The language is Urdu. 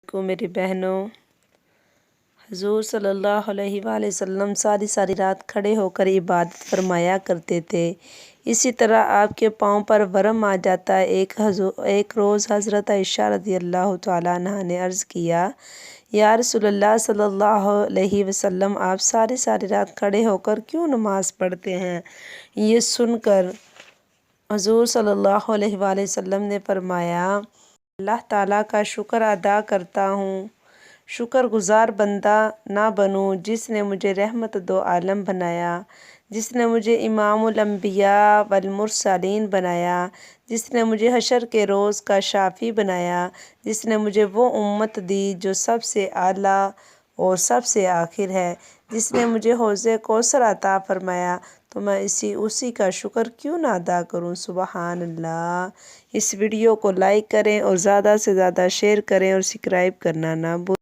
کو میری بہنوں، حضور صلی اللہ علیہ وآلہ وسلم ساری رات کھڑے ہو کر عبادت فرمایا کرتے تھے۔ اسی طرح آپ کے پاؤں پر ورم آ جاتا ہے۔ ایک روز حضرت عائشہ رضی اللہ تعالیٰ عنہا نے عرض کیا، یا رسول اللہ صلی اللہ علیہ وسلم، آپ ساری رات کھڑے ہو کر کیوں نماز پڑھتے ہیں؟ یہ سن کر حضور صلی اللہ علیہ وآلہ وسلم نے فرمایا، اللہ تعالیٰ کا شکر ادا کرتا ہوں، شکر گزار بندہ نہ بنوں جس نے مجھے رحمت دو عالم بنایا، جس نے مجھے امام الانبیاء والمرسلین بنایا، جس نے مجھے حشر کے روز کا شافی بنایا، جس نے مجھے وہ امت دی جو سب سے اعلیٰ اور سب سے آخر ہے، جس نے مجھے حوض کوثر عطا فرمایا، تو میں اسی کا شکر کیوں نہ ادا کروں؟ سبحان اللہ۔ اس ویڈیو کو لائک کریں اور زیادہ سے زیادہ شیئر کریں اور سبسکرائب کرنا نہ بھولیں۔